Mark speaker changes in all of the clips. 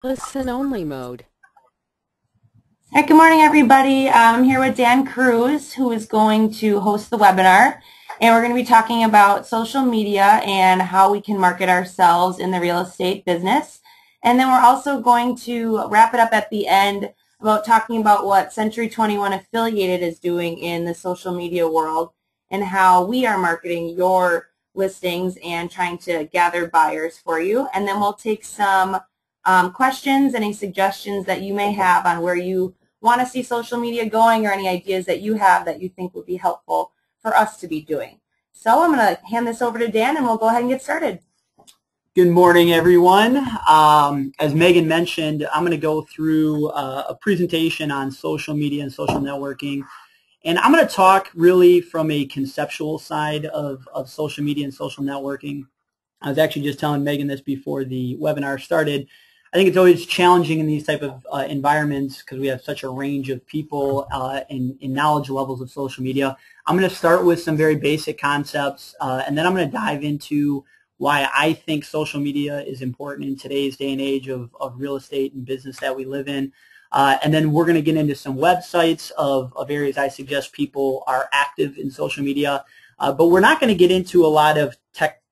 Speaker 1: Listen only mode.
Speaker 2: All right, good morning, everybody. I'm here with Dan Cruz, who is going to host the webinar. And we're going to be talking about social media and how we can market ourselves in the real estate business. And then we're also going to wrap it up at the end about talking about what Century 21 Affiliated is doing in the social media world and how we are marketing your listings and trying to gather buyers for you. And then we'll take some questions, any suggestions that you may have on where you want to see social media going or any ideas that you have that you think would be helpful for us to be doing. So I'm going to hand this over to Dan and we'll go ahead and get started.
Speaker 3: Good morning, everyone. As Megan mentioned, I'm going to go through a presentation on social media and social networking. And I'm going to talk really from a conceptual side of social media and social networking. I was actually just telling Megan this before the webinar started. I think it's always challenging in these type of environments because we have such a range of people in knowledge levels of social media. I'm going to start with some very basic concepts, and then I'm going to dive into why I think social media is important in today's day and age of real estate and business that we live in. And then we're going to get into some websites of areas I suggest people are active in social media. But we're not going to get into a lot of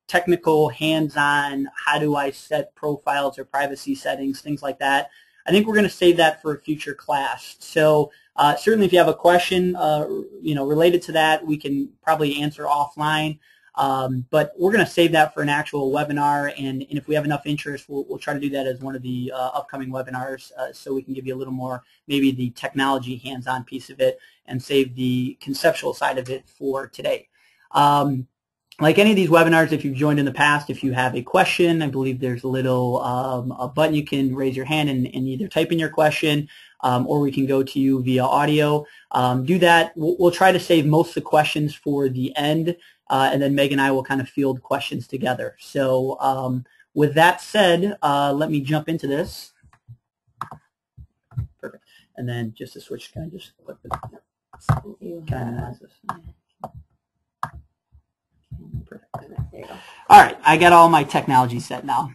Speaker 3: technical, hands-on, how do I set profiles or privacy settings, things like that. I think we're going to save that for a future class. So certainly if you have a question related to that, we can probably answer offline. But we're going to save that for an actual webinar, and if we have enough interest, we'll try to do that as one of the upcoming webinars so we can give you a little more, maybe the technology hands-on piece of it, and save the conceptual side of it for today. Like any of these webinars, if you've joined in the past, if you have a question, I believe there's a little a button you can raise your hand and either type in your question, or we can go to you via audio. Do that. We'll try to save most of the questions for the end. And then Meg and I will kind of field questions together. So with that said, let me jump into this. Perfect. And then just to switch, can I just click this? Kind of this. Perfect. There you go. All right, I got all my technology set now.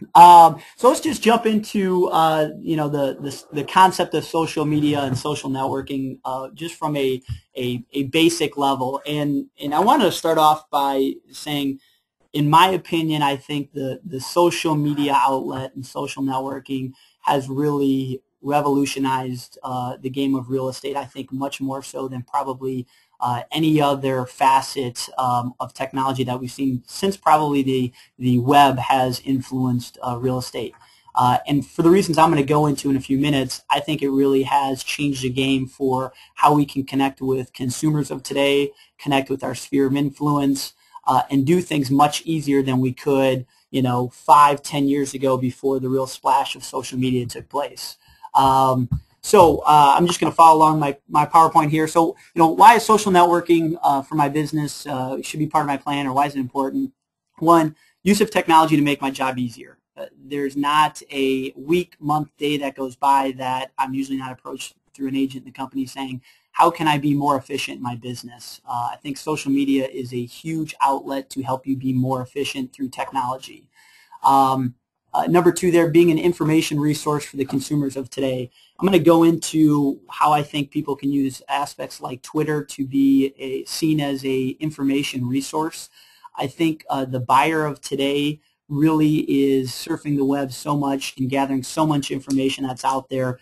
Speaker 3: So let's just jump into the concept of social media and social networking just from a basic level. And I want to start off by saying, in my opinion, I think the social media outlet and social networking has really revolutionized the game of real estate. I think much more so than probably any other facet of technology that we've seen since probably the web has influenced real estate. And for the reasons I'm going to go into in a few minutes, I think it really has changed the game for how we can connect with consumers of today, connect with our sphere of influence, and do things much easier than we could, 5-10 years ago before the real splash of social media took place. So I'm just going to follow along my PowerPoint here. So, why is social networking for my business should be part of my plan, or why is it important? One, use of technology to make my job easier. There's not a week, month, day that goes by that I'm usually not approached through an agent in the company saying, how can I be more efficient in my business? I think social media is a huge outlet to help you be more efficient through technology. Number two there, being an information resource for the consumers of today. I'm going to go into how I think people can use aspects like Twitter to be seen as a information resource. I think the buyer of today really is surfing the web so much and gathering so much information that's out there.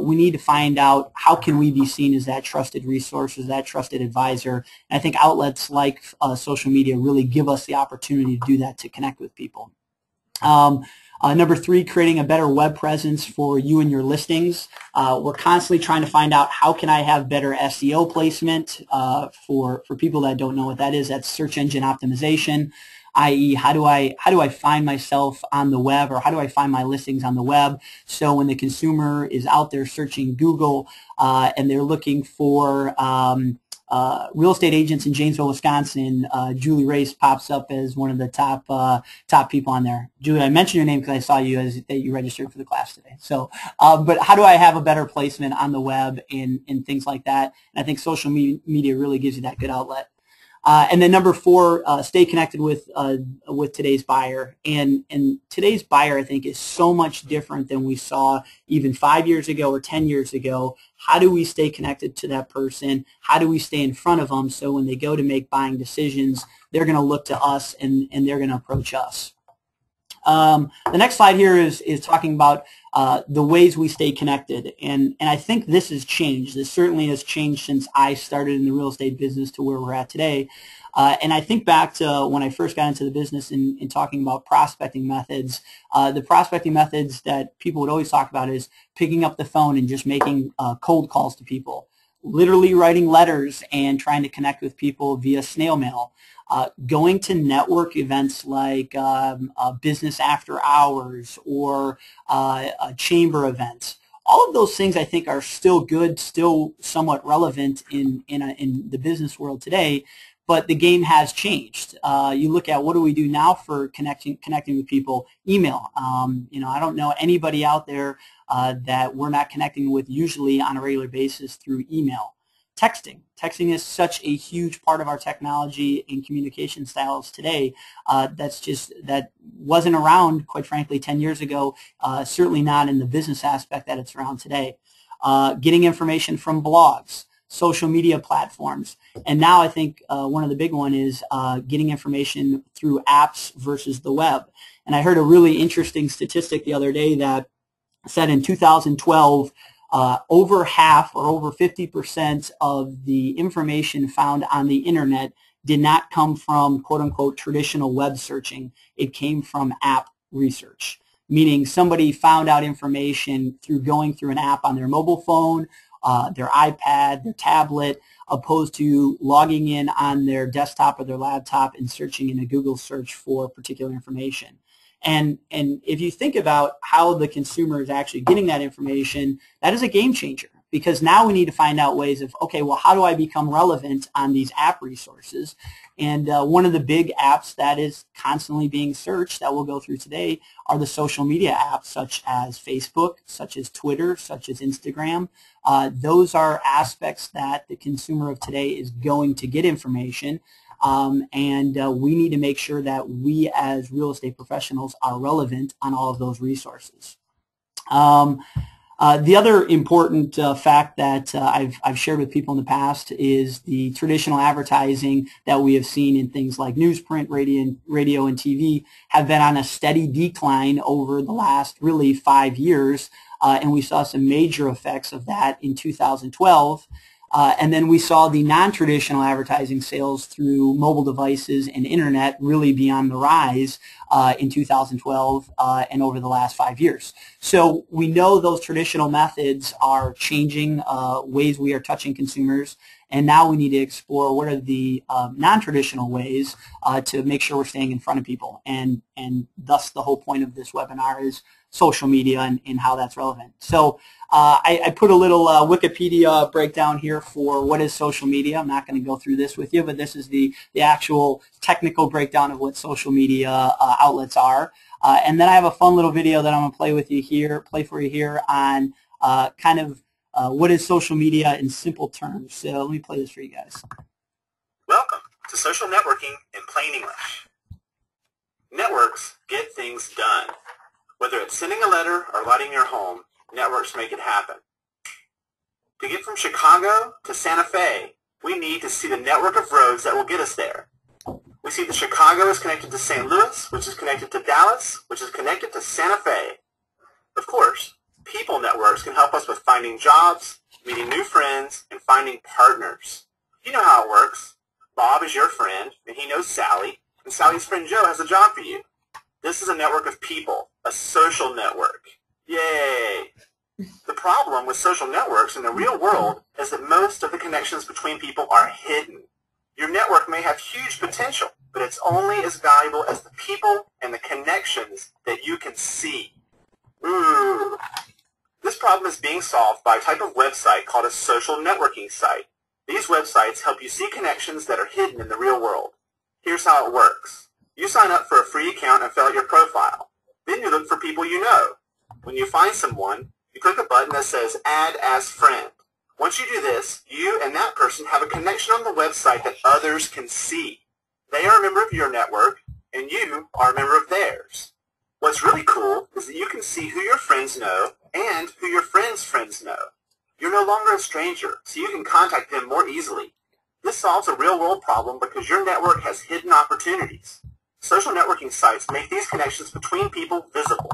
Speaker 3: We need to find out how can we be seen as that trusted resource, as that trusted advisor. And I think outlets like social media really give us the opportunity to do that, to connect with people. Number three, creating a better web presence for you and your listings. We're constantly trying to find out how can I have better SEO placement for people that don't know what that is. That's search engine optimization, i.e. how do I find myself on the web, or how do I find my listings on the web, so when the consumer is out there searching Google and they're looking for real estate agents in Janesville, Wisconsin, Julie Race pops up as one of the top people on there. Julie, I mentioned your name because I saw you that you registered for the class today. So, but how do I have a better placement on the web and things like that? And I think social media really gives you that good outlet. And then number 4, stay connected with today's buyer. And today's buyer, I think, is so much different than we saw even 5 years ago or 10 years ago. How do we stay connected to that person? How do we stay in front of them so when they go to make buying decisions, they're going to look to us and they're going to approach us? The next slide here is talking about the ways we stay connected, and I think this has changed. This certainly has changed since I started in the real estate business to where we're at today. And I think back to when I first got into the business in talking about prospecting methods. The prospecting methods that people would always talk about is picking up the phone and just making cold calls to people, literally writing letters and trying to connect with people via snail mail. Going to network events like business after hours or chamber events. All of those things I think are still good, still somewhat relevant in the business world today, but the game has changed. You look at what do we do now for connecting with people? Email. I don't know anybody out there that we're not connecting with usually on a regular basis through email. Texting. Texting is such a huge part of our technology and communication styles today. That wasn't around, quite frankly, 10 years ago. Certainly not in the business aspect that it's around today. Getting information from blogs, social media platforms, and now I think one of the big one is getting information through apps versus the web. And I heard a really interesting statistic the other day that said in 2012. Over half or over 50% of the information found on the internet did not come from quote-unquote traditional web searching. It came from app research, meaning somebody found out information through going through an app on their mobile phone, their iPad, their tablet, opposed to logging in on their desktop or their laptop and searching in a Google search for particular information. And if you think about how the consumer is actually getting that information, that is a game changer, because now we need to find out ways of, okay, well, how do I become relevant on these app resources? And one of the big apps that is constantly being searched that we'll go through today are the social media apps such as Facebook, such as Twitter, such as Instagram. Those are aspects that the consumer of today is going to get information. And we need to make sure that we as real estate professionals are relevant on all of those resources. The other important fact that I've shared with people in the past is the traditional advertising that we have seen in things like newsprint, radio, and TV have been on a steady decline over the last really 5 years, and we saw some major effects of that in 2012. And then we saw the non-traditional advertising sales through mobile devices and internet really be on the rise in 2012 and over the last 5 years. So we know those traditional methods are changing ways we are touching consumers, and now we need to explore what are the non-traditional ways to make sure we're staying in front of people. And thus the whole point of this webinar is social media and how that's relevant. So I put a little Wikipedia breakdown here for what is social media. I'm not going to go through this with you, but this is the actual technical breakdown of what social media outlets are. And then I have a fun little video that I'm going to play for you here on kind of what is social media in simple terms. So let me play this for you guys.
Speaker 1: Welcome to social networking in plain English. Networks get things done. Whether it's sending a letter or lighting your home, networks make it happen. To get from Chicago to Santa Fe, we need to see the network of roads that will get us there. We see that Chicago is connected to St. Louis, which is connected to Dallas, which is connected to Santa Fe. Of course, people networks can help us with finding jobs, meeting new friends, and finding partners. You know how it works. Bob is your friend, and he knows Sally, and Sally's friend Joe has a job for you. This is a network of people, a social network. Yay! The problem with social networks in the real world is that most of the connections between people are hidden. Your network may have huge potential, but it's only as valuable as the people and the connections that you can see. Ooh. This problem is being solved by a type of website called a social networking site. These websites help you see connections that are hidden in the real world. Here's how it works. You sign up for a free account and fill out your profile. Then you look for people you know. When you find someone, you click a button that says Add as Friend. Once you do this, you and that person have a connection on the website that others can see. They are a member of your network, and you are a member of theirs. What's really cool is that you can see who your friends know and who your friends' friends know. You're no longer a stranger, so you can contact them more easily. This solves a real-world problem because your network has hidden opportunities. Social networking sites make these connections between people visible.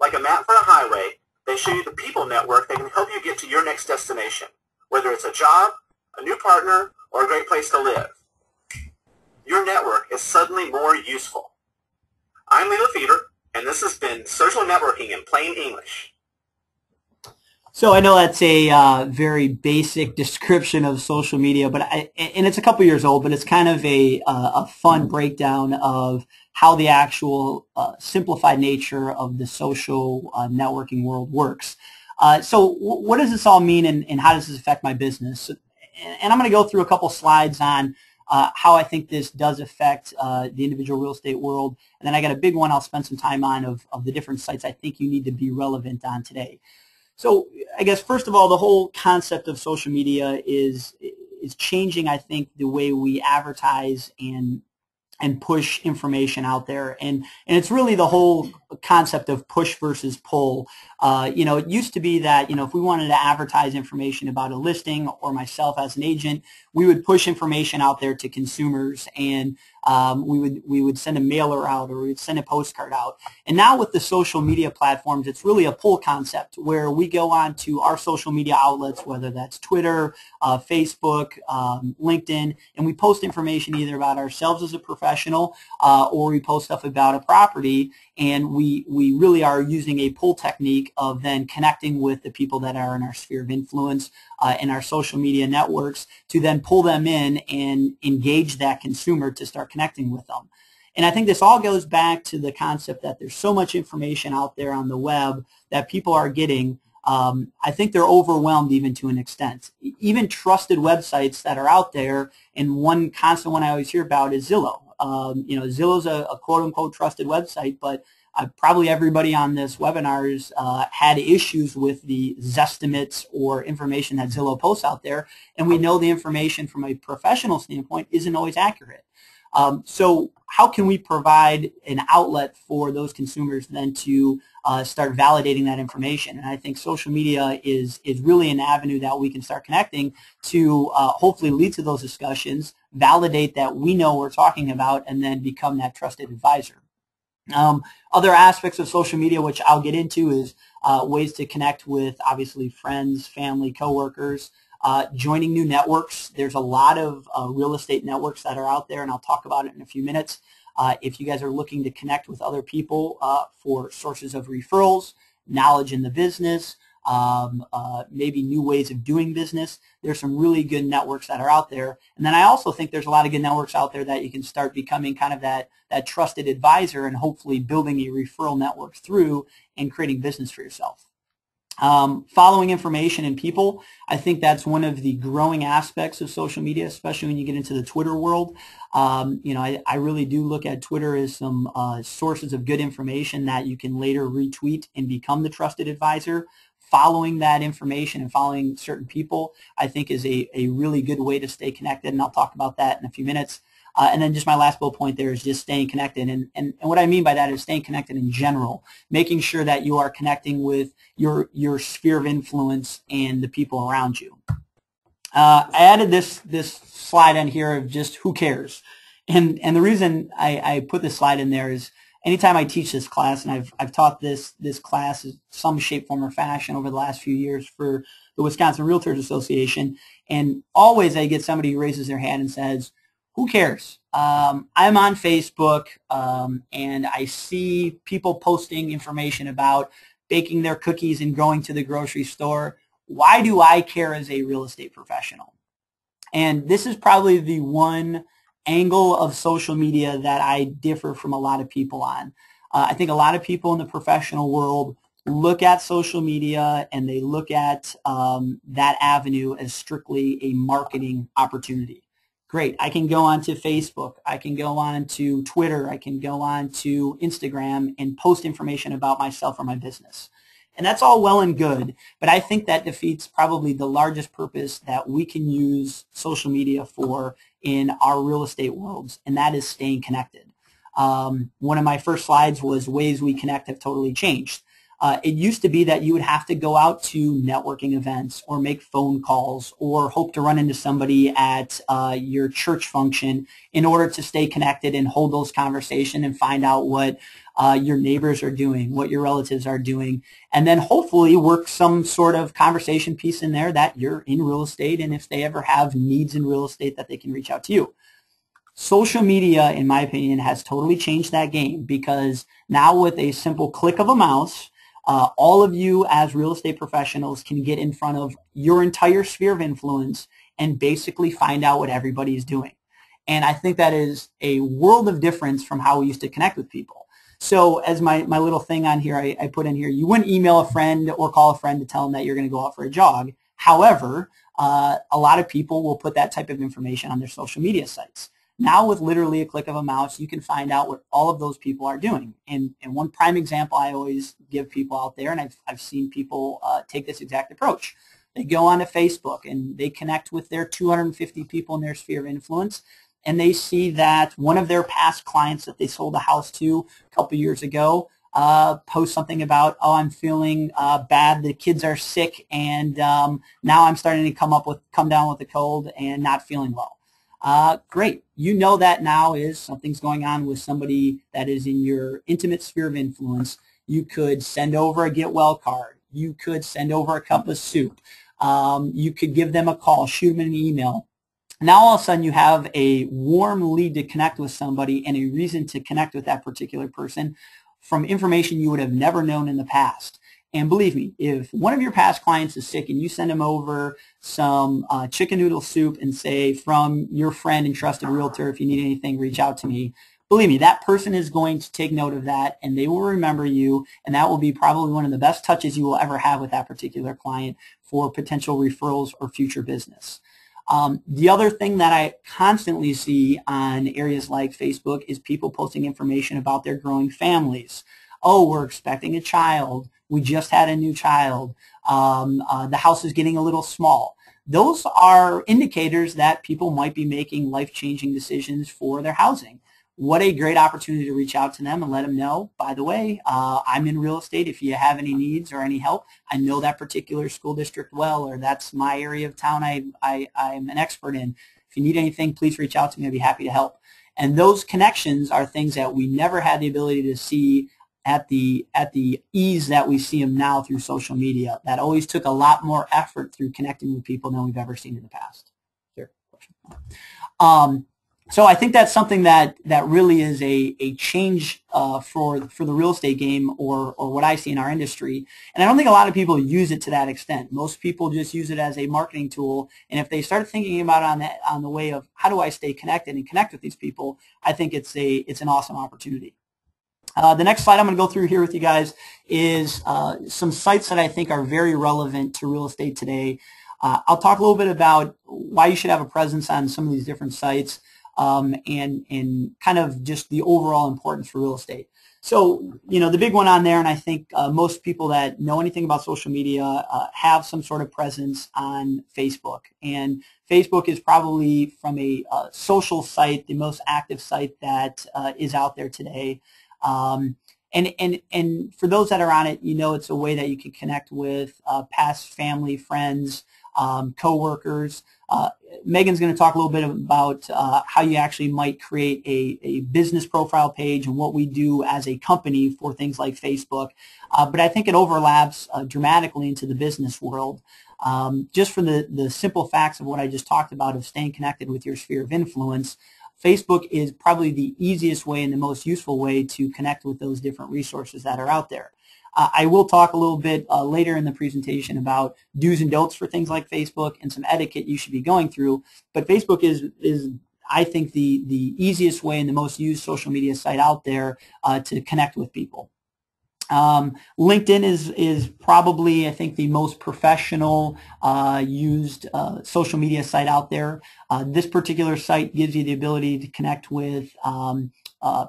Speaker 1: Like a map for a highway, they show you the people network that can help you get to your next destination, whether it's a job, a new partner, or a great place to live. Your network is suddenly more useful. I'm Lee Lefever, and this has been Social Networking in Plain English.
Speaker 3: So I know that's a very basic description of social media, but and it's a couple years old, but it's kind of a fun breakdown of how the actual simplified nature of the social networking world works. So what does this all mean, and how does this affect my business? And I'm going to go through a couple slides on how I think this does affect the individual real estate world, and then I got a big one I'll spend some time on of the different sites I think you need to be relevant on today. So I guess first of all, the whole concept of social media is changing, I think, the way we advertise and push information out there, and it's really the whole concept of push versus pull. It used to be that if we wanted to advertise information about a listing or myself as an agent, we would push information out there to consumers, and we would send a mailer out, or we would send a postcard out. And now with the social media platforms, it's really a pull concept where we go on to our social media outlets, whether that's Twitter, Facebook, LinkedIn, and we post information either about ourselves as a professional or we post stuff about a property, and we really are using a pull technique of then connecting with the people that are in our sphere of influence in our social media networks to then pull them in and engage that consumer to start connecting with them. And I think this all goes back to the concept that there's so much information out there on the web that people are getting. I think they're overwhelmed even to an extent. Even trusted websites that are out there, and one constant one I always hear about is Zillow. Zillow's a quote-unquote trusted website, but probably everybody on this webinar has had issues with the Zestimates or information that Zillow posts out there, and we know the information from a professional standpoint isn't always accurate. So how can we provide an outlet for those consumers then to start validating that information? And I think social media is really an avenue that we can start connecting to hopefully lead to those discussions, validate that we know what we're talking about, and then become that trusted advisor. Other aspects of social media, which I'll get into, is ways to connect with, obviously, friends, family, coworkers, joining new networks. There's a lot of real estate networks that are out there, and I'll talk about it in a few minutes. If you guys are looking to connect with other people for sources of referrals, knowledge in the business, maybe new ways of doing business, there's some really good networks that are out there. And then I also think there's a lot of good networks out there that you can start becoming kind of that trusted advisor and hopefully building a referral network through and creating business for yourself. Following information and people, I think that's one of the growing aspects of social media, especially when you get into the Twitter world. I really do look at Twitter as some sources of good information that you can later retweet and become the trusted advisor. Following that information and following certain people, I think, is a really good way to stay connected, and I'll talk about that in a few minutes. And then just my last bullet point there is just staying connected. And what I mean by that is staying connected in general, making sure that you are connecting with your sphere of influence and the people around you. I added this slide in here of just who cares. And the reason I put this slide in there is anytime I teach this class, and I've taught this class in some shape, form, or fashion over the last few years for the Wisconsin Realtors Association, and always I get somebody who raises their hand and says, who cares? I'm on Facebook, and I see people posting information about baking their cookies and going to the grocery store. Why do I care as a real estate professional? And this is probably the one angle of social media that I differ from a lot of people on. I think a lot of people in the professional world look at social media and they look at that avenue as strictly a marketing opportunity. Great, I can go on to Facebook, I can go on to Twitter, I can go on to Instagram and post information about myself or my business. And that's all well and good, but I think that defeats probably the largest purpose that we can use social media for in our real estate worlds, and that is staying connected. One of my first slides was ways we connect have totally changed. It used to be that you would have to go out to networking events or make phone calls or hope to run into somebody at your church function in order to stay connected and hold those conversations and find out what your neighbors are doing, what your relatives are doing, and then hopefully work some sort of conversation piece in there that you're in real estate, and if they ever have needs in real estate that they can reach out to you. Social media, in my opinion, has totally changed that game, because now with a simple click of a mouse, all of you as real estate professionals can get in front of your entire sphere of influence and basically find out what everybody is doing. And I think that is a world of difference from how we used to connect with people. So as my little thing on here, I put in here, you wouldn't email a friend or call a friend to tell them that you're going to go out for a jog. However, a lot of people will put that type of information on their social media sites. Now with literally a click of a mouse, you can find out what all of those people are doing. And one prime example I always give people out there, and I've seen people take this exact approach. They go onto Facebook and they connect with their 250 people in their sphere of influence, and they see that one of their past clients that they sold a house to a couple years ago post something about, oh, I'm feeling bad, the kids are sick, and now I'm starting to come down with a cold and not feeling well. Great. You know that now is something's going on with somebody that is in your intimate sphere of influence. You could send over a get well card. You could send over a cup of soup. You could give them a call, shoot them an email. Now all of a sudden you have a warm lead to connect with somebody and a reason to connect with that particular person from information you would have never known in the past. And believe me, if one of your past clients is sick and you send them over some chicken noodle soup and say, from your friend and trusted realtor, if you need anything, reach out to me. Believe me, that person is going to take note of that, and they will remember you, and that will be probably one of the best touches you will ever have with that particular client for potential referrals or future business. The other thing that I constantly see on areas like Facebook is people posting information about their growing families. Oh, we're expecting a child. We just had a new child. The house is getting a little small. Those are indicators that people might be making life-changing decisions for their housing. What a great opportunity to reach out to them and let them know, by the way, I'm in real estate. If you have any needs or any help, I know that particular school district well, or that's my area of town I'm an expert in. If you need anything, please reach out to me. I'd be happy to help. And those connections are things that we never had the ability to see at the ease that we see them now through social media. That always took a lot more effort through connecting with people than we've ever seen in the past. Sure. So I think that's something that really is a change for the real estate game, or what I see in our industry. And I don't think a lot of people use it to that extent. Most people just use it as a marketing tool. And if they start thinking about it on the way of how do I stay connected and connect with these people, I think it's an awesome opportunity. The next slide I'm going to go through here with you guys is some sites that I think are very relevant to real estate today. I'll talk a little bit about why you should have a presence on some of these different sites, and kind of just the overall importance for real estate. So, the big one on there, and I think most people that know anything about social media have some sort of presence on Facebook. And Facebook is probably, from a social site, the most active site that is out there today. And for those that are on it, it's a way that you can connect with past family, friends, coworkers. Megan's going to talk a little bit about how you actually might create a business profile page and what we do as a company for things like Facebook. But I think it overlaps dramatically into the business world. Just for the simple facts of what I just talked about of staying connected with your sphere of influence, Facebook is probably the easiest way and the most useful way to connect with those different resources that are out there. I will talk a little bit later in the presentation about do's and don'ts for things like Facebook and some etiquette you should be going through. But Facebook is I think, the easiest way and the most used social media site out there to connect with people. LinkedIn is probably, I think, the most professional used social media site out there. This particular site gives you the ability to connect with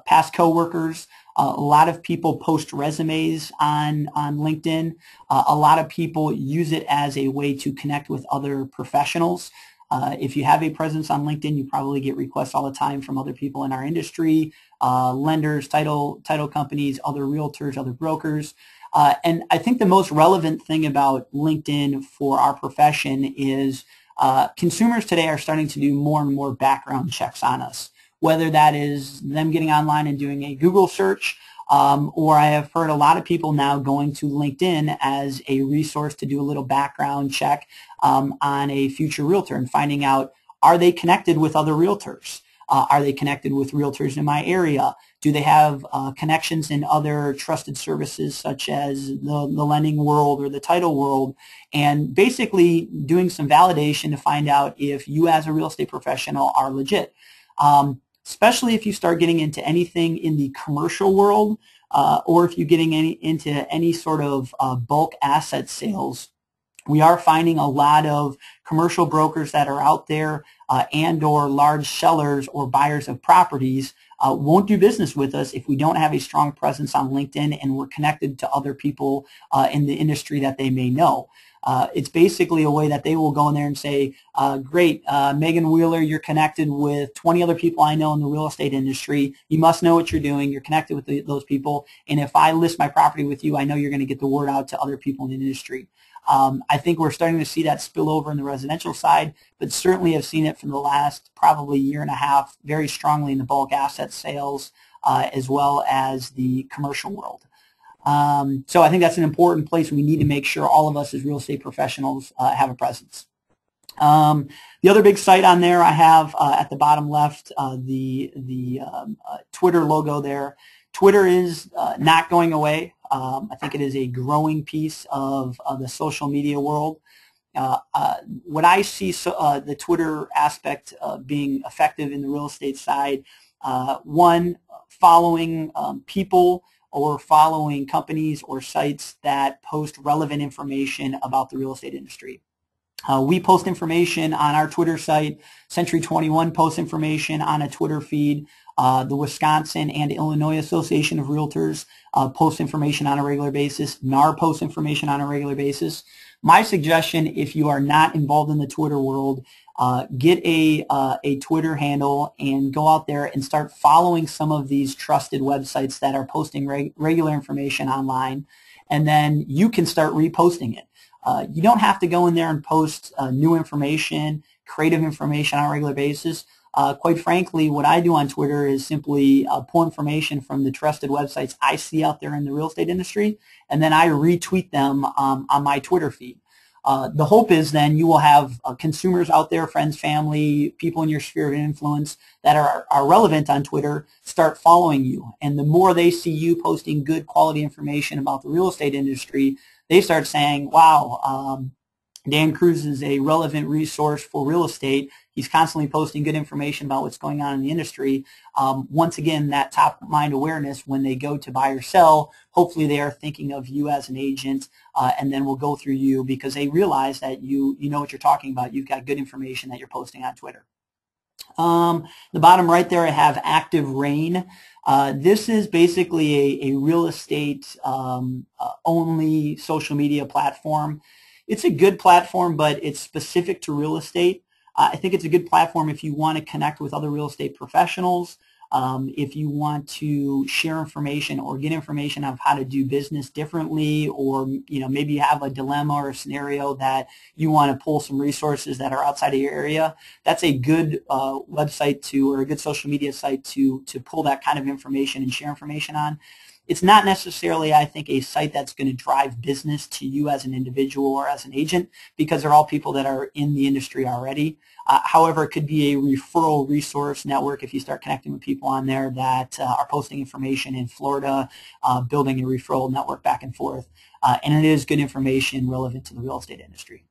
Speaker 3: past coworkers. A lot of people post resumes on LinkedIn. A lot of people use it as a way to connect with other professionals. If you have a presence on LinkedIn, you probably get requests all the time from other people in our industry, lenders, title companies, other realtors, other brokers. And I think the most relevant thing about LinkedIn for our profession is consumers today are starting to do more and more background checks on us, whether that is them getting online and doing a Google search, or I have heard a lot of people now going to LinkedIn as a resource to do a little background check on a future realtor and finding out, are they connected with other realtors? Are they connected with realtors in my area? Do they have connections in other trusted services such as the lending world or the title world? And basically doing some validation to find out if you as a real estate professional are legit. Especially if you start getting into anything in the commercial world, or if you're getting into any sort of bulk asset sales. We are finding a lot of commercial brokers that are out there and or large sellers or buyers of properties won't do business with us if we don't have a strong presence on LinkedIn and we're connected to other people in the industry that they may know. It's basically a way that they will go in there and say, great, Megan Wheeler, you're connected with 20 other people I know in the real estate industry. You must know what you're doing. You're connected with those people. And if I list my property with you, I know you're going to get the word out to other people in the industry. I think we're starting to see that spill over in the residential side, but certainly have seen it from the last probably year and a half very strongly in the bulk asset sales as well as the commercial world. So I think that's an important place we need to make sure all of us as real estate professionals have a presence. The other big site on there I have at the bottom left, the Twitter logo there. Twitter is not going away. I think it is a growing piece of the social media world. What I see the Twitter aspect being effective in the real estate side, one, following people or following companies or sites that post relevant information about the real estate industry. We post information on our Twitter site. Century 21 posts information on a Twitter feed. The Wisconsin and Illinois Association of Realtors post information on a regular basis. NAR posts information on a regular basis. My suggestion, if you are not involved in the Twitter world, get a Twitter handle and go out there and start following some of these trusted websites that are posting regular information online, and then you can start reposting it. You don't have to go in there and post new information, creative information on a regular basis. Quite frankly, what I do on Twitter is simply pull information from the trusted websites I see out there in the real estate industry, and then I retweet them on my Twitter feed. The hope is then you will have consumers out there, friends, family, people in your sphere of influence that are relevant on Twitter start following you. And the more they see you posting good quality information about the real estate industry, they start saying, wow, Dan Cruz is a relevant resource for real estate. He's constantly posting good information about what's going on in the industry. Once again, that top of mind awareness when they go to buy or sell, hopefully they are thinking of you as an agent and then will go through you because they realize that you know what you're talking about. You've got good information that you're posting on Twitter. The bottom right there I have Active Rain. This is basically a real estate only social media platform. It's a good platform, but it's specific to real estate. I think it's a good platform if you want to connect with other real estate professionals, if you want to share information or get information of how to do business differently, or maybe you have a dilemma or a scenario that you want to pull some resources that are outside of your area. That's a good website or a good social media site to pull that kind of information and share information on. It's not necessarily, I think, a site that's going to drive business to you as an individual or as an agent because they're all people that are in the industry already. However, it could be a referral resource network if you start connecting with people on there that are posting information in Florida, building a referral network back and forth. And it is good information relevant to the real estate industry.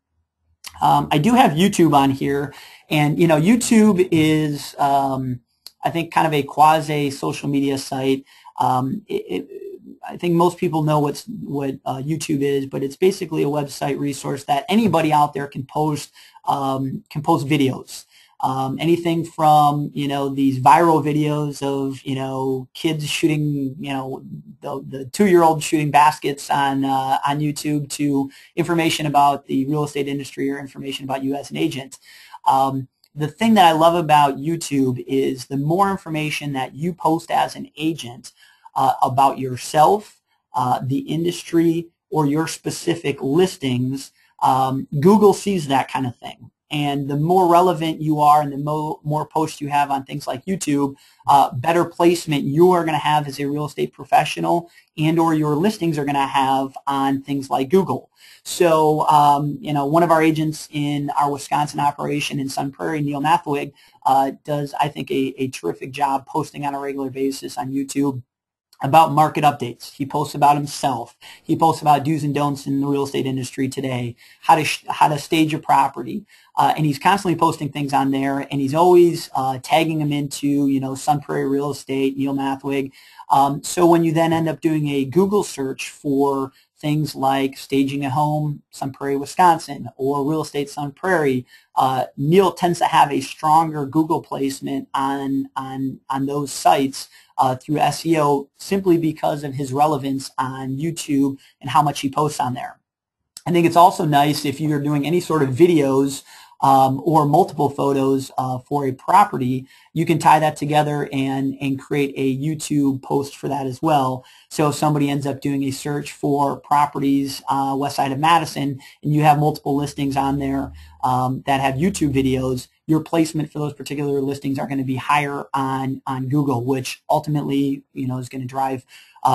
Speaker 3: I do have YouTube on here, and YouTube is, I think, kind of a quasi social media site. I think most people know what YouTube is, but it's basically a website resource that anybody out there can post videos. Anything from, these viral videos of, kids shooting, the 2-year-old shooting baskets on YouTube to information about the real estate industry or information about you as an agent. The thing that I love about YouTube is the more information that you post as an agent about yourself, the industry, or your specific listings, Google sees that kind of thing. And the more relevant you are and the more posts you have on things like YouTube, better placement you are going to have as a real estate professional, and or your listings are going to have on things like Google. So, one of our agents in our Wisconsin operation in Sun Prairie, Neil Mathwig, does, I think, a terrific job posting on a regular basis on YouTube about market updates. He posts about himself. He posts about do's and don'ts in the real estate industry today, how to stage a property. And he's constantly posting things on there, and he's always tagging them into, Sun Prairie Real Estate, Neil Mathwig. So when you then end up doing a Google search for things like staging a home, Sun Prairie, Wisconsin, or real estate Sun Prairie, Neil tends to have a stronger Google placement on those sites through SEO, simply because of his relevance on YouTube and how much he posts on there. I think it's also nice if you're doing any sort of videos or multiple photos for a property, you can tie that together and create a YouTube post for that as well. So if somebody ends up doing a search for properties west side of Madison, and you have multiple listings on there that have YouTube videos, your placement for those particular listings are going to be higher on Google, which ultimately, is going to drive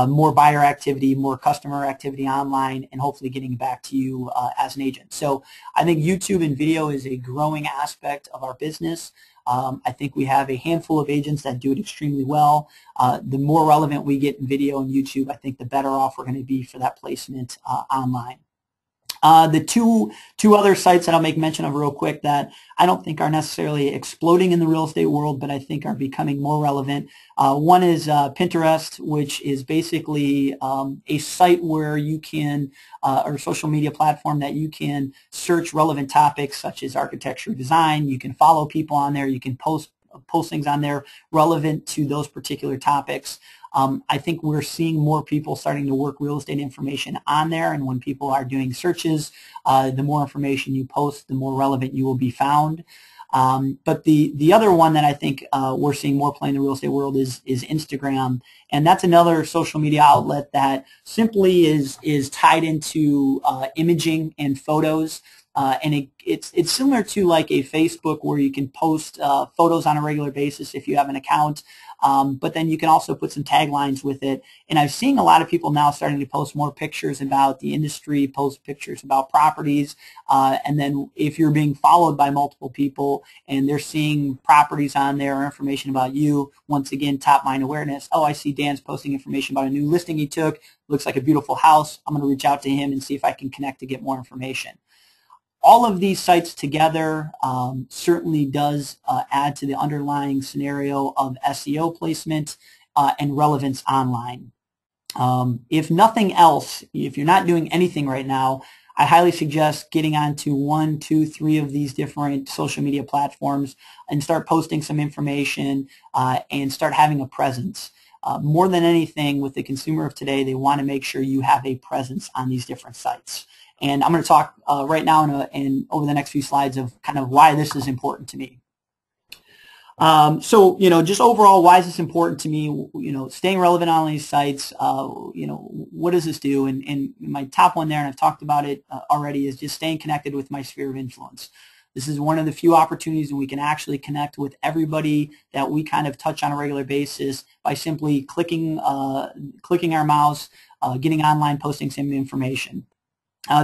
Speaker 3: more buyer activity, more customer activity online, and hopefully getting back to you as an agent. So I think YouTube and video is a growing aspect of our business. I think we have a handful of agents that do it extremely well. The more relevant we get in video and YouTube, I think the better off we're going to be for that placement online. The two other sites that I'll make mention of real quick that I don't think are necessarily exploding in the real estate world, but I think are becoming more relevant. One is Pinterest, which is basically a site where you can, or a social media platform that you can search relevant topics such as architecture, design. You can follow people on there. You can post things on there relevant to those particular topics. I think we're seeing more people starting to work real estate information on there, and when people are doing searches, the more information you post, the more relevant you will be found. But the other one that I think we're seeing more play in the real estate world is Instagram, and that's another social media outlet that simply is tied into imaging and photos. And it's similar to like a Facebook where you can post photos on a regular basis if you have an account, but then you can also put some taglines with it. And I'm seeing a lot of people now starting to post more pictures about the industry, post pictures about properties, and then if you're being followed by multiple people and they're seeing properties on there or information about you, once again, top mind awareness. Oh, I see Dan's posting information about a new listing he took. Looks like a beautiful house. I'm going to reach out to him and see if I can connect to get more information. All of these sites together certainly does add to the underlying scenario of SEO placement and relevance online. If nothing else, if you're not doing anything right now, I highly suggest getting onto 1, 2, 3 of these different social media platforms and start posting some information and start having a presence. More than anything, with the consumer of today, they want to make sure you have a presence on these different sites. And I'm going to talk right now and over the next few slides of kind of why this is important to me. So, just overall, why is this important to me? Staying relevant on these sites, what does this do? And my top one there, and I've talked about it already, is just staying connected with my sphere of influence. This is one of the few opportunities when we can actually connect with everybody that we kind of touch on a regular basis by simply clicking our mouse, getting online, posting some information.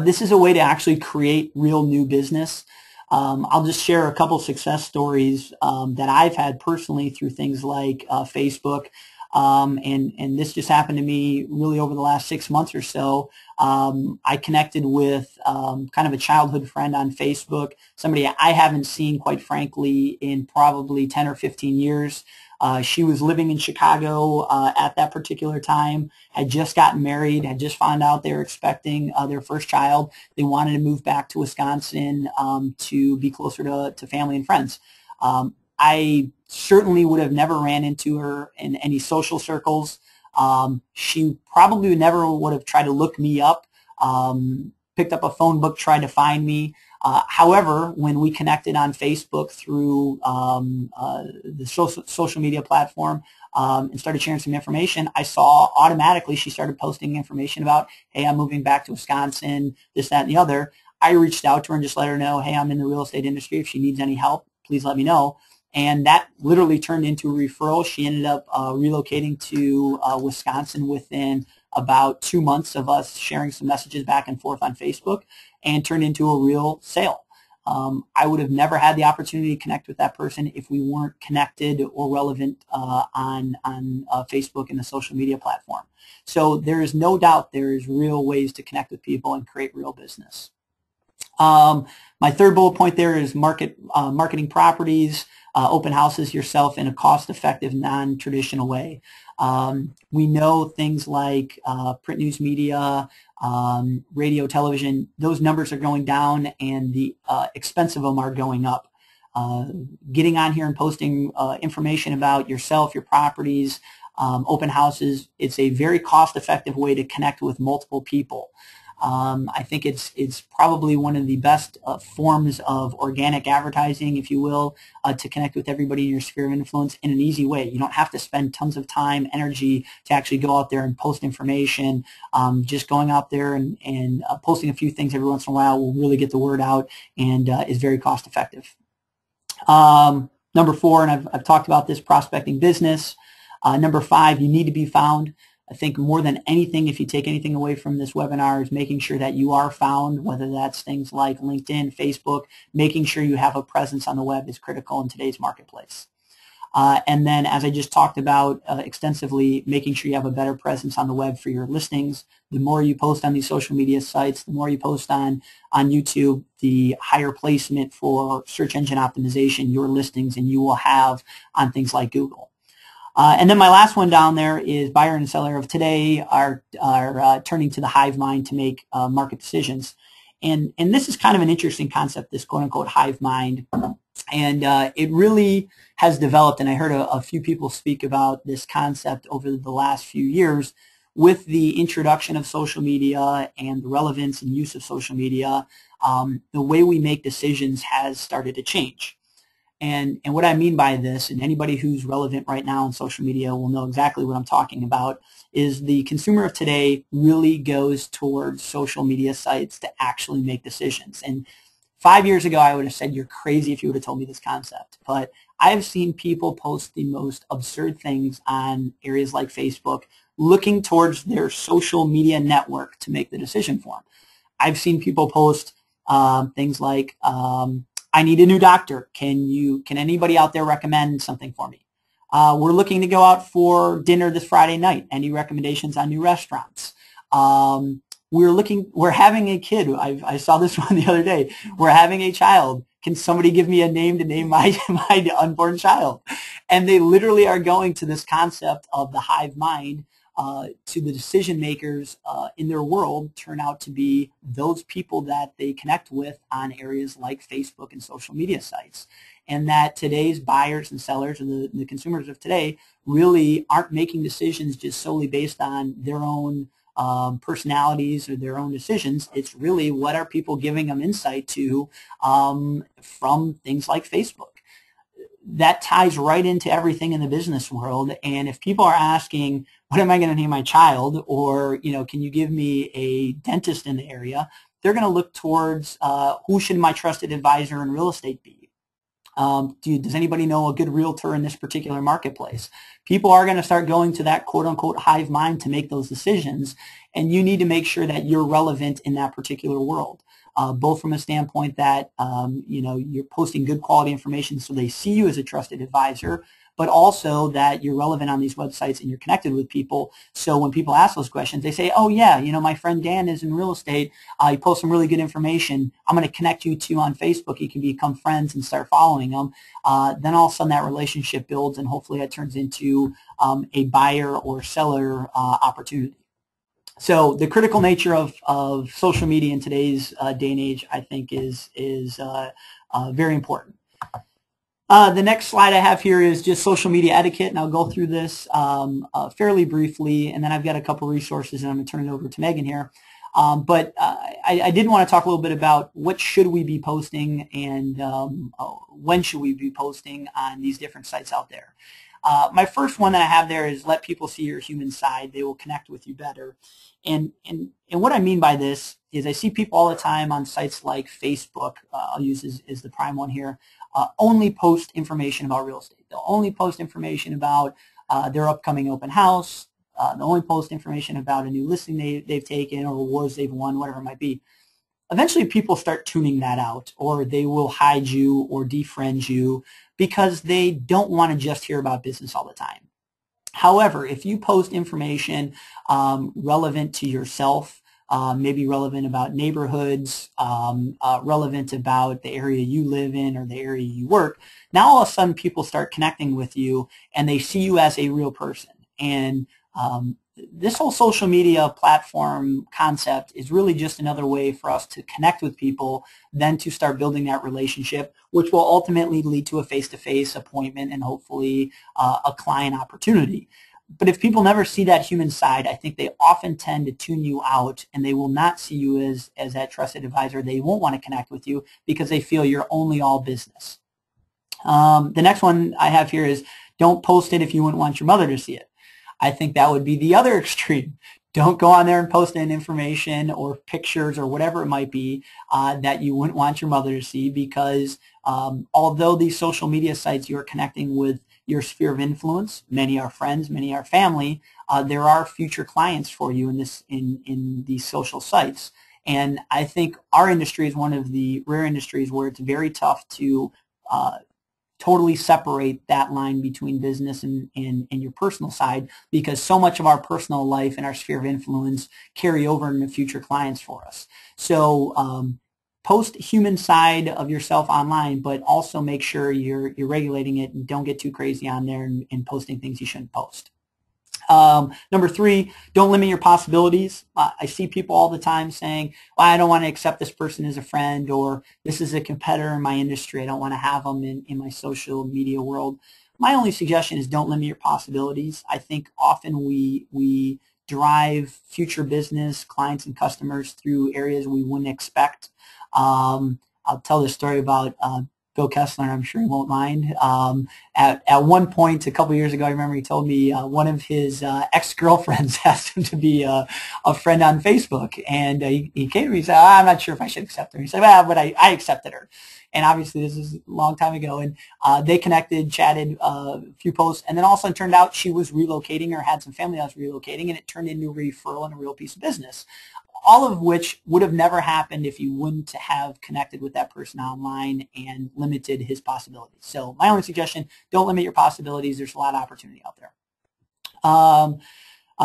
Speaker 3: This is a way to actually create real new business. I'll just share a couple success stories that I've had personally through things like Facebook. And this just happened to me really over the last 6 months or so. I connected with kind of a childhood friend on Facebook, somebody I haven't seen, quite frankly, in probably 10 or 15 years. She was living in Chicago at that particular time, had just gotten married, had just found out they were expecting their first child. They wanted to move back to Wisconsin to be closer to family and friends. I certainly would have never ran into her in any social circles. She probably never would have tried to look me up, picked up a phone book, tried to find me. However, when we connected on Facebook through the social media platform and started sharing some information, I saw automatically she started posting information about, hey, I'm moving back to Wisconsin, this, that, and the other. I reached out to her and just let her know, hey, I'm in the real estate industry. If she needs any help, please let me know. And that literally turned into a referral. She ended up relocating to Wisconsin within about 2 months of us sharing some messages back and forth on Facebook, and turned into a real sale. I would have never had the opportunity to connect with that person if we weren't connected or relevant on Facebook and the social media platform. So there is no doubt there is real ways to connect with people and create real business. My third bullet point there is marketing properties, open houses yourself in a cost-effective, non-traditional way. We know things like print news media, radio, television, those numbers are going down and the expense of them are going up. Getting on here and posting information about yourself, your properties, open houses, it's a very cost-effective way to connect with multiple people. I think it's probably one of the best forms of organic advertising, if you will, to connect with everybody in your sphere of influence in an easy way. You don't have to spend tons of time, energy to actually go out there and post information. Just going out there and posting a few things every once in a while will really get the word out and is very cost effective. Number 4, and I've talked about this, prospecting business. Number 5, you need to be found. I think more than anything, if you take anything away from this webinar, is making sure that you are found, whether that's things like LinkedIn, Facebook. Making sure you have a presence on the web is critical in today's marketplace. And then, as I just talked about extensively, making sure you have a better presence on the web for your listings. The more you post on these social media sites, the more you post on YouTube, the higher placement for search engine optimization your listings and you will have on things like Google. And then my last one down there is buyer and seller of today are turning to the hive mind to make market decisions. And this is kind of an interesting concept, this quote-unquote hive mind. And it really has developed, and I heard a few people speak about this concept over the last few years with the introduction of social media and the relevance and use of social media. The way we make decisions has started to change. And what I mean by this, and anybody who's relevant right now on social media will know exactly what I'm talking about, is the consumer of today really goes towards social media sites to actually make decisions. And 5 years ago, I would have said you're crazy if you would have told me this concept. But I've seen people post the most absurd things on areas like Facebook, looking towards their social media network to make the decision for them. I've seen people post things like, I need a new doctor. Can anybody out there recommend something for me? We're looking to go out for dinner this Friday night. Any recommendations on new restaurants? We're having a kid. I saw this one the other day. We're having a child. Can somebody give me a name to name my unborn child? And they literally are going to this concept of the hive mind. To the decision makers in their world turn out to be those people that they connect with on areas like Facebook and social media sites. And that today's buyers and sellers and the consumers of today really aren't making decisions just solely based on their own personalities or their own decisions. It's really what are people giving them insight to from things like Facebook. That ties right into everything in the business world. And if people are asking, what am I going to name my child? Or, can you give me a dentist in the area? They're going to look towards who should my trusted advisor in real estate be? Does anybody know a good realtor in this particular marketplace? People are going to start going to that quote-unquote hive mind to make those decisions. And you need to make sure that you're relevant in that particular world. Both from a standpoint that you're posting good quality information so they see you as a trusted advisor, but also that you're relevant on these websites and you're connected with people. So when people ask those questions, they say, oh yeah, my friend Dan is in real estate. He posts some really good information. I'm going to connect you to on Facebook. You can become friends and start following them. Then all of a sudden that relationship builds and hopefully that turns into a buyer or seller opportunity. So the critical nature of social media in today's day and age, I think, is very important. The next slide I have here is just social media etiquette, and I'll go through this fairly briefly, and then I've got a couple resources, and I'm going to turn it over to Megan here. I did want to talk a little bit about what should we be posting and when should we be posting on these different sites out there. My first one that I have there is let people see your human side. They will connect with you better. And what I mean by this is I see people all the time on sites like Facebook, I'll use as the prime one here, only post information about real estate. They'll only post information about their upcoming open house. They'll only post information about a new listing they've taken or awards they've won, whatever it might be. Eventually people start tuning that out, or they will hide you or defriend you because they don't want to just hear about business all the time. However, if you post information relevant to yourself, maybe relevant about neighborhoods, relevant about the area you live in or the area you work, now all of a sudden people start connecting with you and they see you as a real person. And this whole social media platform concept is really just another way for us to connect with people, then to start building that relationship, which will ultimately lead to a face-to-face appointment and hopefully a client opportunity. But if people never see that human side, I think they often tend to tune you out, and they will not see you as that trusted advisor. They won't want to connect with you because they feel you're only all business. The next one I have here is don't post it if you wouldn't want your mother to see it. I think that would be the other extreme. Don't go on there and post in information or pictures or whatever it might be that you wouldn't want your mother to see, because although these social media sites, you're connecting with your sphere of influence, many are friends, many are family, there are future clients for you in these social sites. And I think our industry is one of the rare industries where it's very tough to totally separate that line between business and your personal side, because so much of our personal life and our sphere of influence carry over into future clients for us. So post human side of yourself online, but also make sure you're regulating it and don't get too crazy on there and posting things you shouldn't post. Number 3, don't limit your possibilities. I see people all the time saying, well, I don't want to accept this person as a friend, or this is a competitor in my industry. I don't want to have them in my social media world. My only suggestion is don't limit your possibilities. I think often we drive future business, clients and customers through areas we wouldn't expect. I'll tell this story about Bill Kessler, I'm sure he won't mind. At one point, a couple years ago, I remember he told me one of his ex-girlfriends asked him to be a friend on Facebook. And he came to me and said, I'm not sure if I should accept her. He said, well, but I accepted her. And obviously, this is a long time ago. And they connected, chatted a few posts. And then all of a sudden, it turned out she was relocating or had some family that was relocating. And it turned into a referral and a real piece of business. All of which would have never happened if you wouldn't have connected with that person online and limited his possibilities. So my only suggestion, don't limit your possibilities. There's a lot of opportunity out there.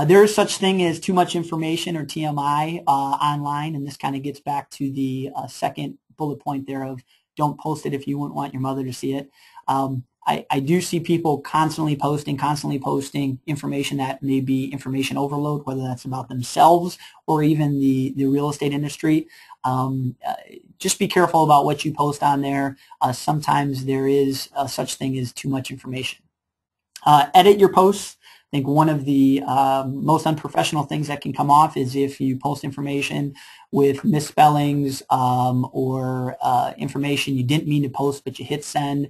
Speaker 3: There is such thing as too much information, or TMI, online, and this kind of gets back to the second bullet point there of don't post it if you wouldn't want your mother to see it. I do see people constantly posting information that may be information overload, whether that's about themselves or even the real estate industry. Just be careful about what you post on there. Sometimes there is such thing as too much information. Edit your posts. I think one of the most unprofessional things that can come off is if you post information with misspellings or information you didn't mean to post but you hit send.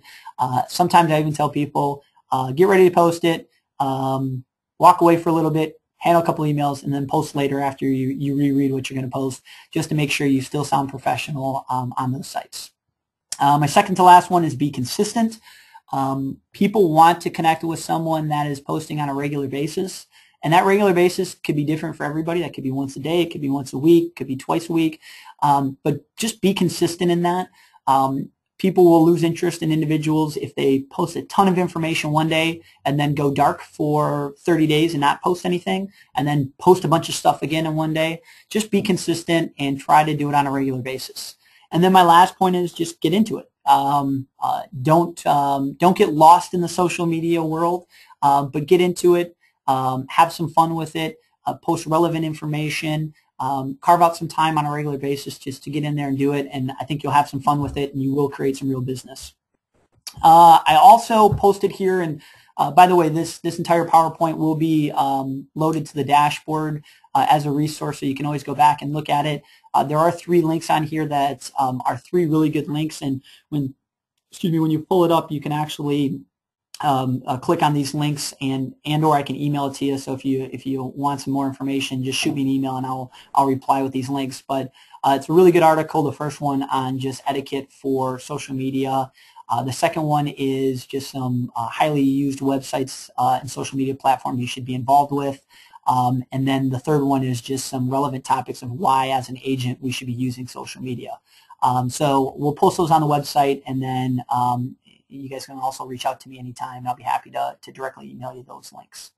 Speaker 3: Sometimes I even tell people, get ready to post it, walk away for a little bit, handle a couple emails, and then post later after you reread what you're going to post, just to make sure you still sound professional on those sites. My second to last one is be consistent. People want to connect with someone that is posting on a regular basis, and that regular basis could be different for everybody. That could be once a day, it could be once a week, it could be twice a week, but just be consistent in that. People will lose interest in individuals if they post a ton of information one day and then go dark for 30 days and not post anything, and then post a bunch of stuff again in one day. Just be consistent and try to do it on a regular basis. And then my last point is just get into it. Don't get lost in the social media world, but get into it. Have some fun with it. Post relevant information. Carve out some time on a regular basis just to get in there and do it. And I think you'll have some fun with it, and you will create some real business. I also posted here, and by the way, this entire PowerPoint will be loaded to the dashboard as a resource, so you can always go back and look at it. There are 3 links on here that are 3 really good links, and when you pull it up, you can actually click on these links and or I can email it to you. So if you want some more information, just shoot me an email and I'll reply with these links. But it's a really good article. The first one on just etiquette for social media. The second one is just some highly used websites and social media platforms you should be involved with. And then the third one is just some relevant topics of why, as an agent, we should be using social media. So we'll post those on the website, and then you guys can also reach out to me anytime. I'll be happy to directly email you those links.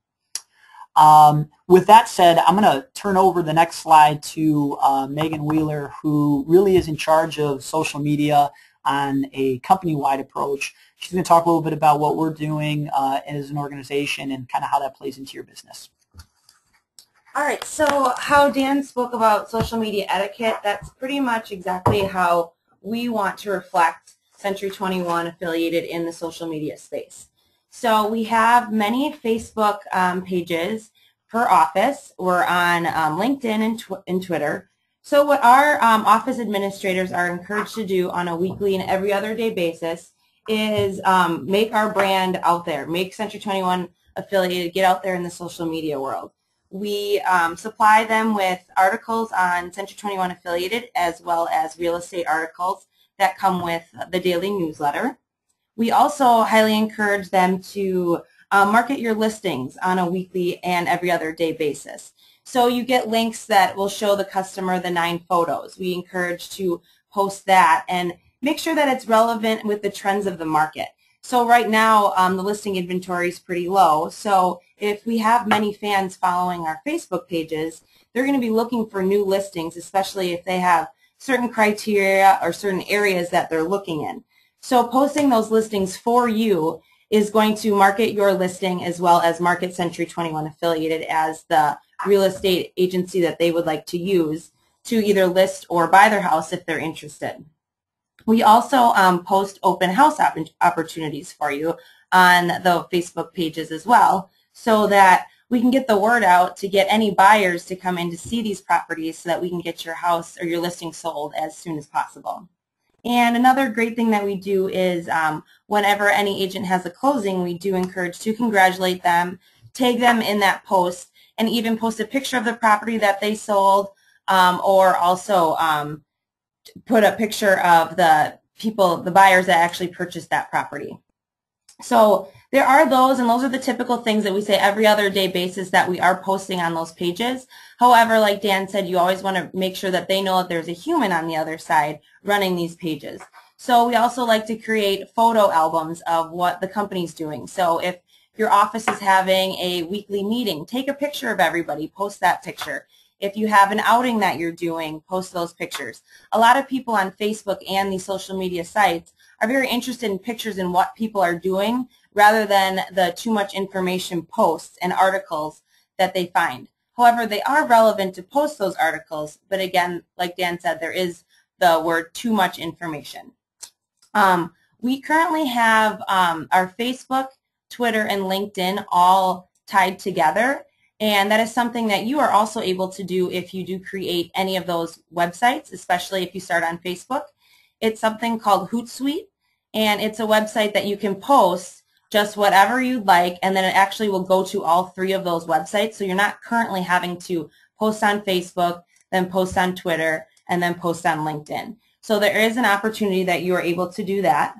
Speaker 3: With that said, I'm going to turn over the next slide to Megan Wheeler, who really is in charge of social media on a company-wide approach. She's going to talk a little bit about what we're doing as an organization and kind of how that plays into your business.
Speaker 2: All right, so how Dan spoke about social media etiquette, that's pretty much exactly how we want to reflect Century 21 affiliated in the social media space. So we have many Facebook pages per office. We're on LinkedIn and Twitter. So what our office administrators are encouraged to do on a weekly and every other day basis is make our brand out there, make Century 21 affiliated get out there in the social media world. We supply them with articles on Century 21 affiliated as well as real estate articles that come with the daily newsletter. We also highly encourage them to market your listings on a weekly and every other day basis. So you get links that will show the customer the 9 photos. We encourage to post that and make sure that it's relevant with the trends of the market. So right now, the listing inventory is pretty low. So if we have many fans following our Facebook pages, they're going to be looking for new listings, especially if they have certain criteria or certain areas that they're looking in. So posting those listings for you is going to market your listing as well as market Century 21 affiliated as the real estate agency that they would like to use to either list or buy their house if they're interested. We also post open house opportunities for you on the Facebook pages as well, so that we can get the word out to get any buyers to come in to see these properties so that we can get your house or your listing sold as soon as possible. And another great thing that we do is whenever any agent has a closing, we do encourage to congratulate them, tag them in that post, and even post a picture of the property that they sold, or also put a picture of the buyers that actually purchased that property. So there are those, and those are the typical things that we say every other day basis that we are posting on those pages. However, like Dan said, you always want to make sure that they know that there's a human on the other side running these pages. So we also like to create photo albums of what the company's doing. So if your office is having a weekly meeting, take a picture of everybody, post that picture. If you have an outing that you're doing, post those pictures. A lot of people on Facebook and these social media sites are very interested in pictures and what people are doing rather than the too much information posts and articles that they find. However, they are relevant to post those articles, but again, like Dan said, there is the word too much information. We currently have our Facebook, Twitter, and LinkedIn all tied together. And that is something that you are also able to do if you do create any of those websites, especially if you start on Facebook. It's something called Hootsuite, and it's a website that you can post just whatever you'd like, and then it actually will go to all 3 of those websites. So you're not currently having to post on Facebook, then post on Twitter, and then post on LinkedIn. So there is an opportunity that you are able to do that.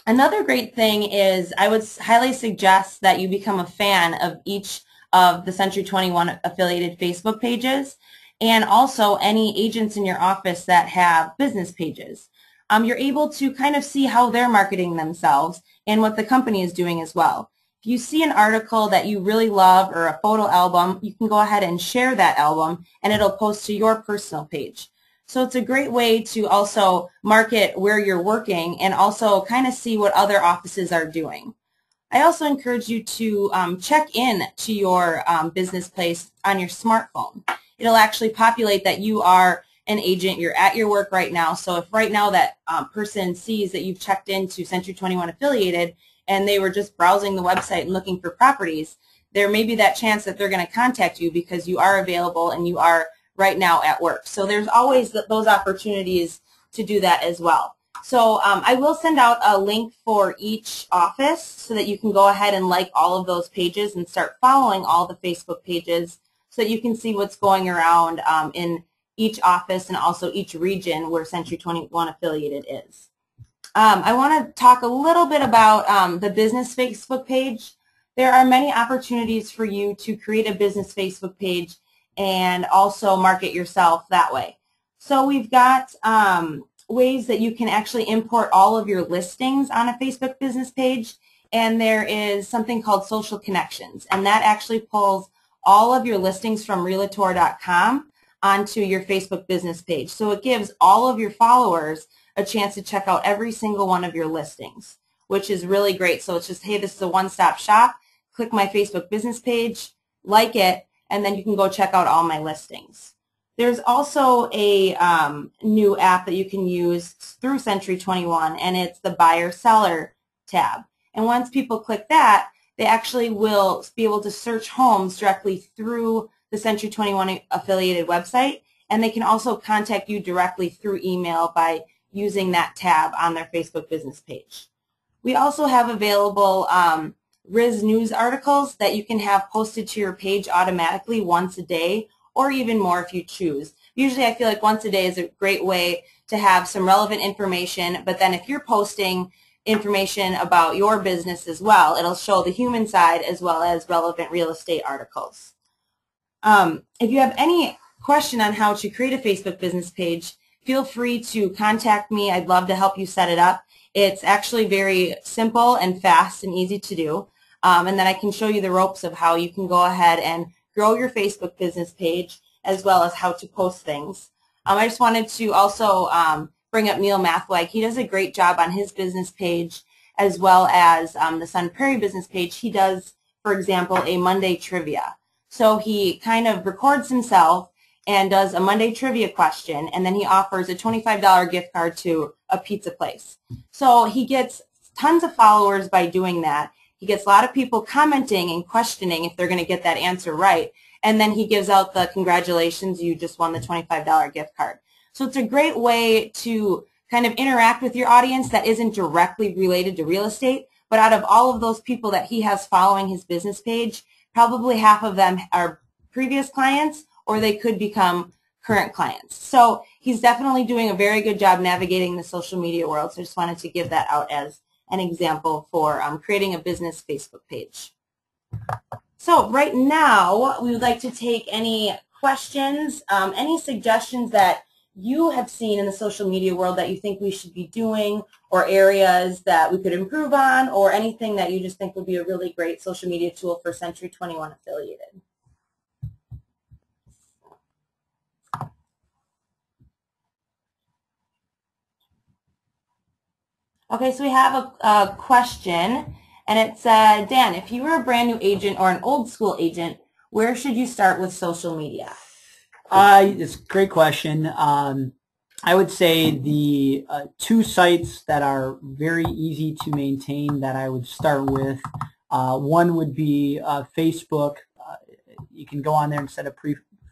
Speaker 2: Another great thing is I would highly suggest that you become a fan of each of the Century 21 affiliated Facebook pages, and also any agents in your office that have business pages. You're able to kind of see how they're marketing themselves and what the company is doing as well. If you see an article that you really love or a photo album, you can go ahead and share that album and it'll post to your personal page. So it's a great way to also market where you're working and also kind of see what other offices are doing. I also encourage you to check in to your business place on your smartphone. It'll actually populate that you are an agent, you're at your work right now. So if right now that person sees that you've checked into Century 21 Affiliated and they were just browsing the website and looking for properties, there may be that chance that they're going to contact you because you are available and you are right now at work. So there's always those opportunities to do that as well. So I will send out a link for each office so that you can go ahead and like all of those pages and start following all the Facebook pages so that you can see what's going around in each office and also each region where Century 21 Affiliated is. I want to talk a little bit about the business Facebook page. There are many opportunities for you to create a business Facebook page and also market yourself that way. So we've got ways that you can actually import all of your listings on a Facebook business page, and there is something called Social Connections, and that actually pulls all of your listings from Realtor.com onto your Facebook business page. So it gives all of your followers a chance to check out every single one of your listings, which is really great. So it's just, hey, this is a one-stop shop. Click my Facebook business page, like it, and then you can go check out all my listings. There's also a new app that you can use through Century 21, and it's the Buyer-Seller tab. And once people click that, they actually will be able to search homes directly through the Century 21 Affiliated website, and they can also contact you directly through email by using that tab on their Facebook business page. We also have available Riz news articles that you can have posted to your page automatically once a day, or even more if you choose. Usually I feel like once a day is a great way to have some relevant information, but then if you're posting information about your business as well, it'll show the human side as well as relevant real estate articles. If you have any question on how to create a Facebook business page, feel free to contact me. I'd love to help you set it up. It's actually very simple and fast and easy to do. And then I can show you the ropes of how you can go ahead and grow your Facebook business page as well as how to post things. I just wanted to also bring up Neil Mathwag. He does a great job on his business page as well as the Sun Prairie business page. He does, for example, a Monday trivia. So he kind of records himself and does a Monday trivia question, and then he offers a $25 gift card to a pizza place. So he gets tons of followers by doing that. He gets a lot of people commenting and questioning if they're going to get that answer right, and then he gives out the congratulations, you just won the $25 gift card. So it's a great way to kind of interact with your audience that isn't directly related to real estate, but out of all of those people that he has following his business page, probably half of them are previous clients or they could become current clients. So he's definitely doing a very good job navigating the social media world. So I just wanted to give that out as an example for creating a business Facebook page. So right now, we would like to take any questions, any suggestions that you have seen in the social media world that you think we should be doing, or areas that we could improve on, or anything that you just think would be a really great social media tool for Century 21 Affiliated. Okay, so we have a question, and it's, Dan, if you were a brand new agent or an old school agent, where should you start with social media?
Speaker 3: It's a great question. I would say the two sites that are very easy to maintain that I would start with, one would be Facebook. You can go on there and set a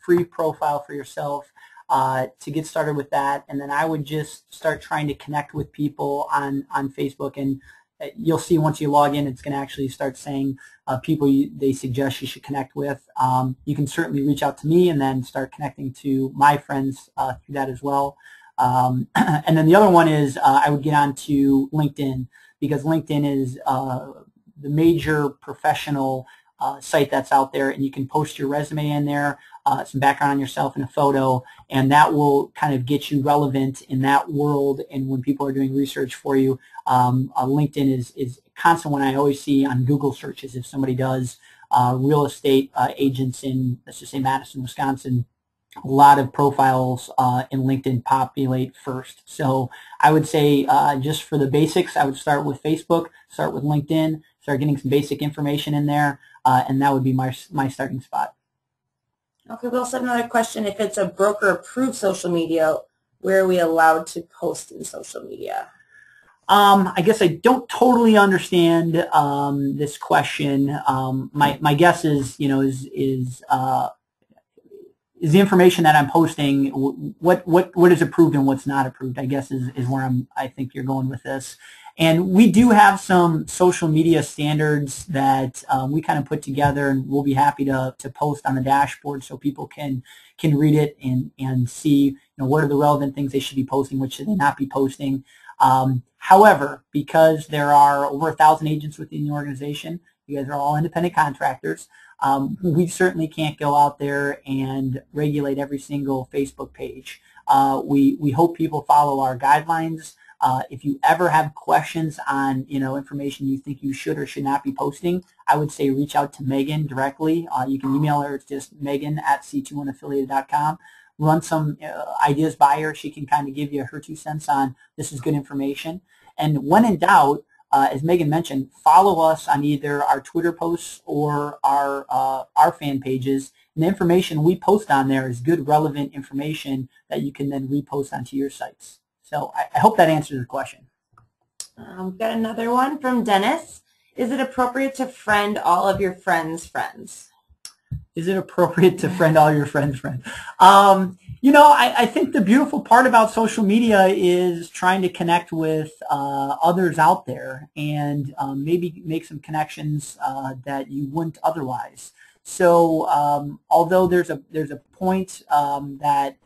Speaker 3: free profile for yourself to get started with that, and then I would just start trying to connect with people on Facebook, and you'll see once you log in, it's going to actually start saying people they suggest you should connect with. You can certainly reach out to me and then start connecting to my friends through that as well. And then the other one is I would get onto LinkedIn, because LinkedIn is the major professional site that's out there, and you can post your resume in there, some background on yourself and a photo, and that will kind of get you relevant in that world. And when people are doing research for you, LinkedIn is a constant one I always see on Google searches. If somebody does real estate agents in, let's just say, Madison, Wisconsin, a lot of profiles in LinkedIn populate first. So I would say just for the basics, I would start with Facebook, start with LinkedIn, start getting some basic information in there, and that would be my starting spot.
Speaker 2: Okay, we also have another question. If it's a broker-approved social media, where are we allowed to post in social media?
Speaker 3: I guess I don't totally understand this question. My guess is, is the information that I'm posting, what is approved and what's not approved, I guess is where I think you're going with this. And we do have some social media standards that we kind of put together, and we'll be happy to post on the dashboard so people can read it and see what are the relevant things they should be posting, what should they not be posting. However, because there are over 1,000 agents within the organization, you guys are all independent contractors, we certainly can't go out there and regulate every single Facebook page. We hope people follow our guidelines. If you ever have questions on information you think you should or should not be posting, I would say reach out to Megan directly. You can email her. It's just megan@c21affiliated.com. Run some ideas by her. She can kind of give you her 2 cents on this is good information. And when in doubt, as Megan mentioned, follow us on either our Twitter posts or our fan pages. And the information we post on there is good, relevant information that you can then repost onto your sites. So I hope that answers the question.
Speaker 2: We've got another one from Dennis. Is it appropriate to friend all of your friends' friends?
Speaker 3: Is it appropriate to friend all your friends' friends? I think the beautiful part about social media is trying to connect with others out there and maybe make some connections that you wouldn't otherwise. So although there's a point that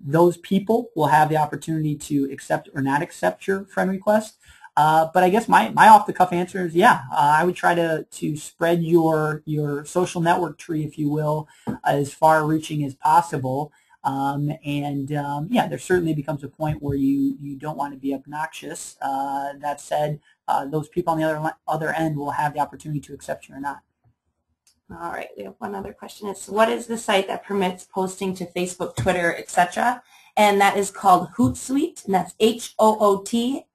Speaker 3: those people will have the opportunity to accept or not accept your friend request. But I guess my off-the-cuff answer is, yeah, I would try to spread your social network tree, if you will, as far-reaching as possible. Yeah, there certainly becomes a point where you don't want to be obnoxious. That said, those people on the other end will have the opportunity to accept you or not.
Speaker 2: All right, we have one other question. It's what is the site that permits posting to Facebook, Twitter, etc.? And that is called Hootsuite, and that's HOOTSUITE.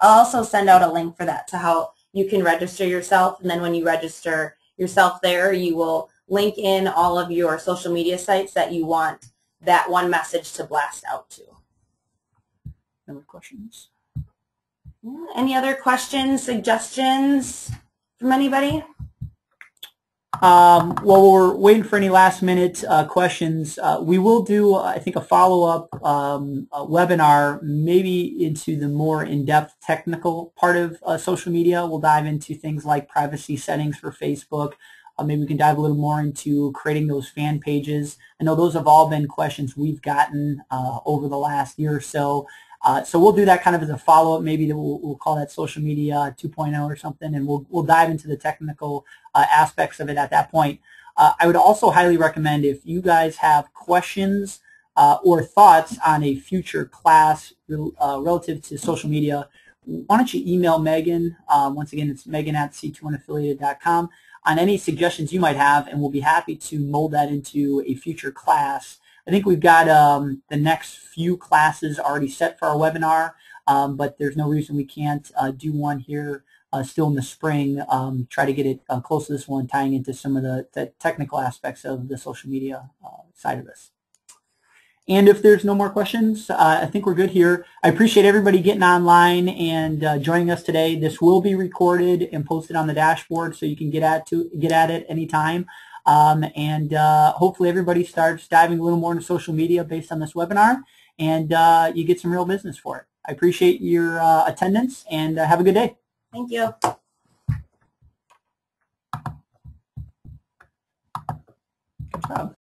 Speaker 2: I'll also send out a link for that to how you can register yourself, and then when you register yourself there, you will link in all of your social media sites that you want that one message to blast out to.
Speaker 3: Any other questions?
Speaker 2: Any other questions, suggestions from anybody?
Speaker 3: While we're waiting for any last-minute questions, we will do, I think, a follow-up webinar, maybe into the more in-depth technical part of social media. We'll dive into things like privacy settings for Facebook. Maybe we can dive a little more into creating those fan pages. I know those have all been questions we've gotten over the last year or so. So we'll do that kind of as a follow-up. Maybe we'll call that social media 2.0 or something, and we'll dive into the technical aspects of it at that point. I would also highly recommend, if you guys have questions or thoughts on a future class relative to social media, why don't you email Megan? Once again, it's megan@c21affiliated.com on any suggestions you might have, and we'll be happy to mold that into a future class. I think we've got the next few classes already set for our webinar, but there's no reason we can't do one here still in the spring, try to get it close to this one, tying into some of the technical aspects of the social media side of this. And if there's no more questions, I think we're good here. I appreciate everybody getting online and joining us today. This will be recorded and posted on the dashboard, so you can get at it anytime. Hopefully everybody starts diving a little more into social media based on this webinar, and you get some real business for it. I appreciate your attendance, and have a good day.
Speaker 2: Thank you.
Speaker 3: Good job.